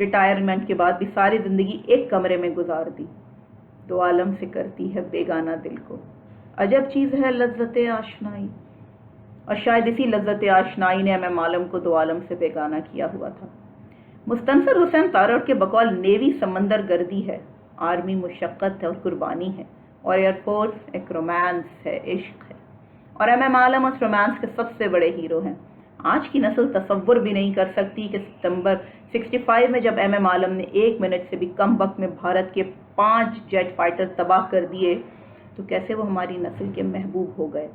Retirement کے بعد بھی ساری زندگی ایک کمرے میں گزار دی. دو عالم سے کرتی ہے بیگانہ دل کو. عجب چیز ہے لذت آشنائی. اور شاید اسی لذت آشنائی نے ایم عالم کو دو عالم سے بیگانہ کیا ہوا تھا. مستنصر حسین تارڑ کے بقول نیوی سمندر گردی ہے، آرمی مشقت ہے اور قربانی ہے، اور ایئر فورس ایک رومانس ہے، عشق ہے. اور ایم عالم اس رومانس کے سب سے بڑے ہیرو ہیں. آج کی نسل تصور بھی نہیں کر سکتی کہ ستمبر 65 میں جب ایم عالم نے 1 منٹ سے بھی کم وقت میں بھارت کے 5 جیٹ فائٹر تباہ کر دیے تو کیسے وہ ہماری نسل کے محبوب ہو گئے.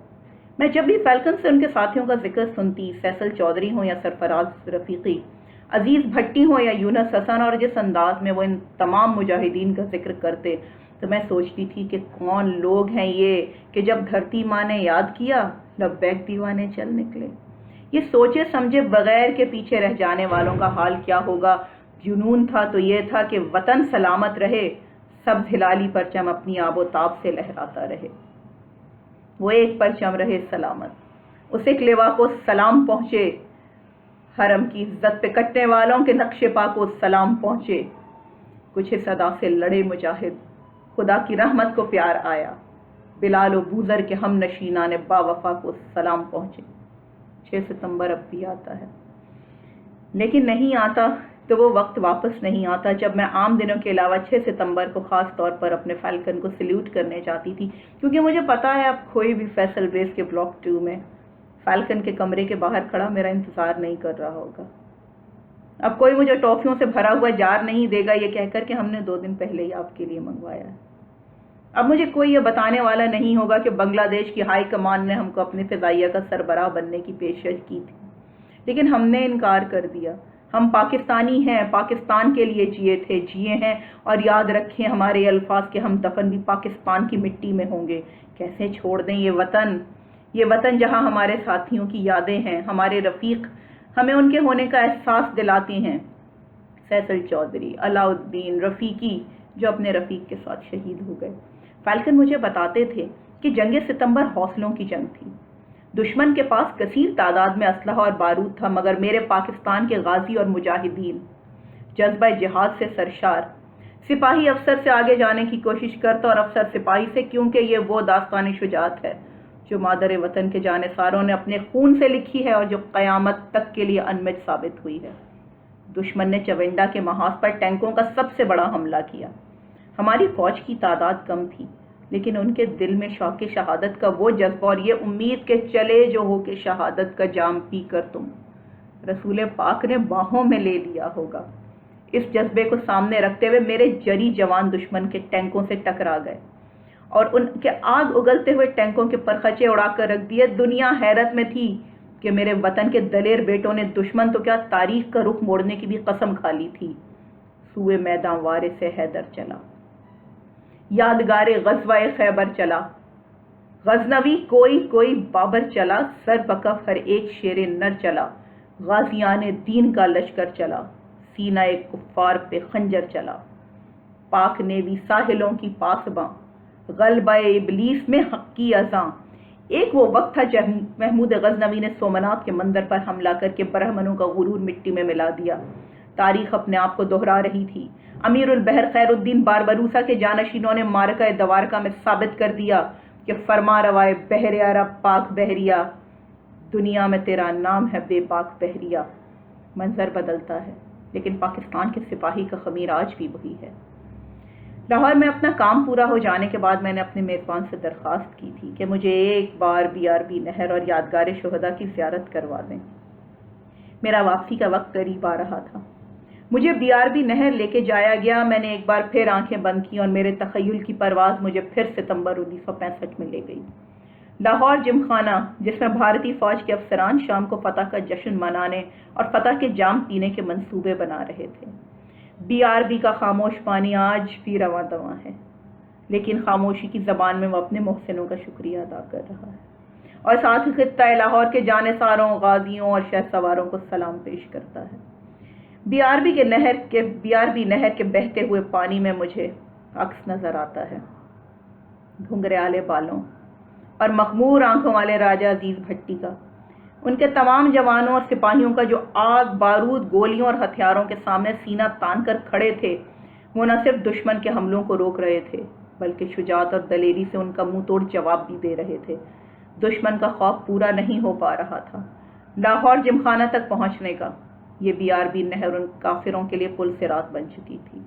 میں جب بھی فیلکن سے ان کے ساتھیوں کا ذکر سنتی، فیصل چودھری ہوں یا سرفراز رفیقی، عزیز بھٹی ہوں یا یونس حسن، اور جس انداز میں وہ ان تمام مجاہدین کا ذکر کرتے، تو میں سوچتی تھی کہ کون لوگ ہیں یہ کہ جب دھرتی ماں نے یاد کیا لبیک دیوانے چل نکلے. یہ سوچے سمجھے بغیر کے پیچھے رہ جانے والوں کا حال کیا ہوگا. جنون تھا تو یہ تھا کہ وطن سلامت رہے، سبز ہلالی پرچم اپنی آب و تاب سے لہراتا رہے. وہ ایک پرچم رہے سلامت، اس ایک لوا کو سلام پہنچے، حرم کی عزت پہ کٹنے والوں کے نقش پا کو سلام پہنچے. کچھ صدا سے لڑے مجاہد، خدا کی رحمت کو پیار آیا، بلال و بوذر کے ہم نشینان با وفا کو سلام پہنچے. 6 ستمبر اب بھی آتا ہے، لیکن نہیں آتا تو وہ وقت واپس نہیں آتا جب میں عام دنوں کے علاوہ 6 ستمبر کو خاص طور پر اپنے فیلکن کو سلیوٹ کرنے جاتی تھی، کیونکہ مجھے پتا ہے اب کوئی بھی فیصل ریس کے بلاک 2 میں فیلکن کے کمرے کے باہر کھڑا میرا انتظار نہیں کر رہا ہوگا. اب کوئی مجھے ٹافیوں سے بھرا ہوا جار نہیں دے گا یہ کہہ کر کہ ہم نے 2 دن پہلے ہی آپ کے لیے منگوایا ہے. اب مجھے کوئی یہ بتانے والا نہیں ہوگا کہ بنگلہ دیش کی ہائی کمان نے ہم کو اپنے فضائیہ کا سربراہ بننے کی پیشکش کی تھی، لیکن ہم نے انکار کر دیا. ہم پاکستانی ہیں، پاکستان کے لیے جیے تھے، جیے ہیں، اور یاد رکھیں ہمارے الفاظ کے ہم دفن بھی پاکستان کی مٹی میں ہوں گے. کیسے چھوڑ دیں یہ وطن جہاں ہمارے ساتھیوں کی یادیں ہیں، ہمارے رفیق ہمیں ان کے ہونے کا احساس دلاتے ہیں. فیصل چودھری، علاء الدین، رفیقی جو اپنے رفیق کے ساتھ شہید ہو گئے. فیلکن مجھے بتاتے تھے کہ جنگ ستمبر حوصلوں کی جنگ تھی. دشمن کے پاس کثیر تعداد میں اسلحہ اور بارود تھا، مگر میرے پاکستان کے غازی اور مجاہدین جذبہ جہاد سے سرشار، سپاہی افسر سے آگے جانے کی کوشش کرتا اور افسر سپاہی سے، کیونکہ یہ وہ داستان شجاعت ہے جو مادر وطن کے جانثاروں نے اپنے خون سے لکھی ہے اور جو قیامت تک کے لیے انمٹ ثابت ہوئی ہے. دشمن نے چونڈا کے محاذ پر ٹینکوں کا سب سے بڑا حملہ کیا. ہماری فوج کی تعداد کم تھی، لیکن ان کے دل میں شوق شہادت کا وہ جذبہ اور یہ امید کہ چلے جو ہو کہ شہادت کا جام پی کر تم رسول پاک نے باہوں میں لے لیا ہوگا. اس جذبے کو سامنے رکھتے ہوئے میرے جری جوان دشمن کے ٹینکوں سے ٹکرا گئے اور ان کے آگ اگلتے ہوئے ٹینکوں کے پرخچے اڑا کر رکھ دیے. دنیا حیرت میں تھی کہ میرے وطن کے دلیر بیٹوں نے دشمن تو کیا تاریخ کا رخ موڑنے کی بھی قسم کھا لی تھی. سوئے میدان وارے سے حیدر چلا، یادگار غزوہ خیبر چلا، غزنوی کوئی بابر چلا، سر بکف ہر ایک شیر نر چلا، غازیان دین کا لشکر چلا، سینہ کفار پہ خنجر چلا، پاک نیوی ساحلوں کی پاسباں، غلبہ ابلیس میں حق کی اذاں. ایک وہ وقت تھا جب محمود غزنوی نے سومنات کے مندر پر حملہ کر کے برہمنوں کا غرور مٹی میں ملا دیا. تاریخ اپنے آپ کو دہرا رہی تھی. امیر البحر خیر الدین باربروسا کے جانشینوں نے معرکہ دوارکا میں ثابت کر دیا کہ فرما روائے بحر عرب پاک بحریہ، دنیا میں تیرا نام ہے بے پاک بحریہ. منظر بدلتا ہے لیکن پاکستان کے سپاہی کا خمیر آج بھی وہی ہے. لاہور میں اپنا کام پورا ہو جانے کے بعد میں نے اپنے میزبان سے درخواست کی تھی کہ مجھے ایک بار BRB نہر اور یادگار شہداء کی زیارت کروا دیں. میرا واپسی کا وقت قریب آ رہا تھا. مجھے BRB نہر لے کے جایا گیا. میں نے ایک بار پھر آنکھیں بند کی اور میرے تخیل کی پرواز مجھے پھر ستمبر 1965 میں لے گئی. لاہور جم خانہ جس میں بھارتی فوج کے افسران شام کو فتح کا جشن منانے اور فتح کے جام پینے کے منصوبے بنا رہے تھے. BRB کا خاموش پانی آج بھی رواں دواں ہے، لیکن خاموشی کی زبان میں وہ اپنے محسنوں کا شکریہ ادا کر رہا ہے اور ساتھ ہی خطہ لاہور کے جانثاروں، غازیوں اور شہ سواروں کو سلام پیش کرتا ہے. BRB نہر کے بہتے ہوئے پانی میں مجھے عکس نظر آتا ہے، گھنگریالے بالوں اور مخمور آنکھوں والے راجہ عزیز بھٹی کا. ان کے تمام جوانوں اور سپاہیوں کا جو آگ بارود گولیوں اور ہتھیاروں کے سامنے سینہ تان کر کھڑے تھے، وہ نہ صرف دشمن کے حملوں کو روک رہے تھے بلکہ شجاعت اور دلیری سے ان کا منہ توڑ جواب بھی دے رہے تھے۔ دشمن کا خوف پورا نہیں ہو پا رہا تھا۔ لاہور جمخانہ تک پہنچنے کا یہ BRB نہر ان کافروں کے لیے پل صراط بن چکی تھی۔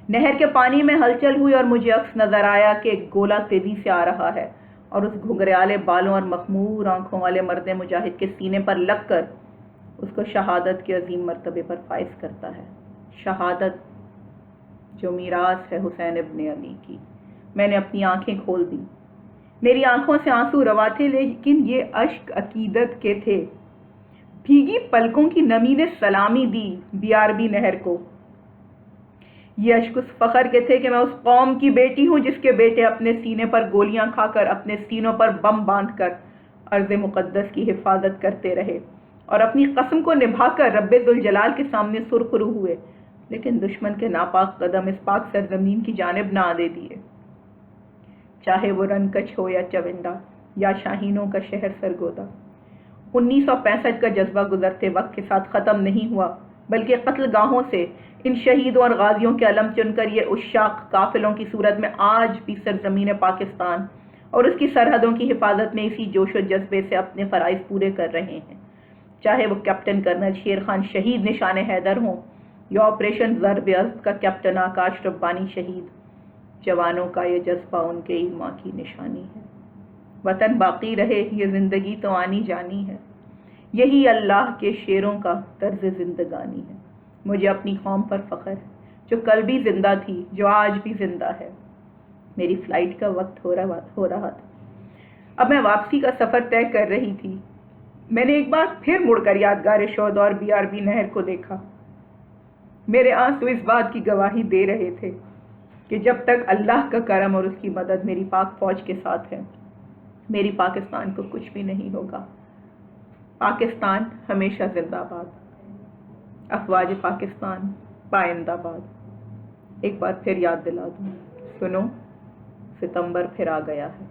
نہر کے پانی میں ہلچل ہوئی اور مجھے عکس نظر آیا کہ ایک گولہ تیزی سے آ رہا ہے اور اس گھگریالے بالوں اور مخمور آنکھوں والے مرد مجاہد کے سینے پر لگ کر اس کو شہادت کے عظیم مرتبے پر فائز کرتا ہے۔ شہادت جو میراث ہے حسین ابن علی کی۔ میں نے اپنی آنکھیں کھول دی۔ میری آنکھوں سے آنسو روا تھے، لیکن یہ اشک عقیدت کے تھے۔ بھیگی پلکوں کی نمی نے سلامی دی BRB نہر کو۔ یہ اشک اس فخر کے تھے کہ میں اس قوم کی بیٹی ہوں جس کے بیٹے اپنے سینے پر گولیاں کھا کر، اپنے سینوں پر بم باندھ کر ارض مقدس کی حفاظت کرتے رہے اور اپنی قسم کو نبھا کر رب ذوالجلال کے سامنے سرخرو ہوئے، لیکن دشمن کے ناپاک قدم اس پاک سرزمین کی جانب نہ آنے دیے۔ چاہے وہ رنکچ ہو یا چونڈا یا شاہینوں کا شہر سرگودا۔ 1965 کا جذبہ گزرتے وقت کے ساتھ ختم نہیں ہوا، بلکہ قتل گاہوں سے ان شہیدوں اور غازیوں کے علم چن کر یہ عشاق قافلوں کی صورت میں آج بھی سرزمین پاکستان اور اس کی سرحدوں کی حفاظت میں اسی جوش و جذبے سے اپنے فرائض پورے کر رہے ہیں۔ چاہے وہ کیپٹن کرنل شیر خان شہید نشان حیدر ہوں یا آپریشن ضرب اسد کا کیپٹن آکاش ربانی شہید، جوانوں کا یہ جذبہ ان کے ایمان کی نشانی ہے۔ وطن باقی رہے، یہ زندگی تو آنی جانی ہے، یہی اللہ کے شیروں کا طرز زندگانی ہے۔ مجھے اپنی قوم پر فخر ہے جو کل بھی زندہ تھی، جو آج بھی زندہ ہے۔ میری فلائٹ کا وقت ہو رہا تھا۔ اب میں واپسی کا سفر طے کر رہی تھی۔ میں نے ایک بار پھر مڑ کر یادگار شہداء اور BRB نہر کو دیکھا۔ میرے آنسو اس بات کی گواہی دے رہے تھے کہ جب تک اللہ کا کرم اور اس کی مدد میری پاک فوج کے ساتھ ہے، میری پاکستان کو کچھ بھی نہیں ہوگا۔ پاکستان ہمیشہ زندہ باد۔ افواج پاکستان پائندہ باد۔ ایک بار پھر یاد دلا دوں، سنو، ستمبر پھر آ گیا ہے۔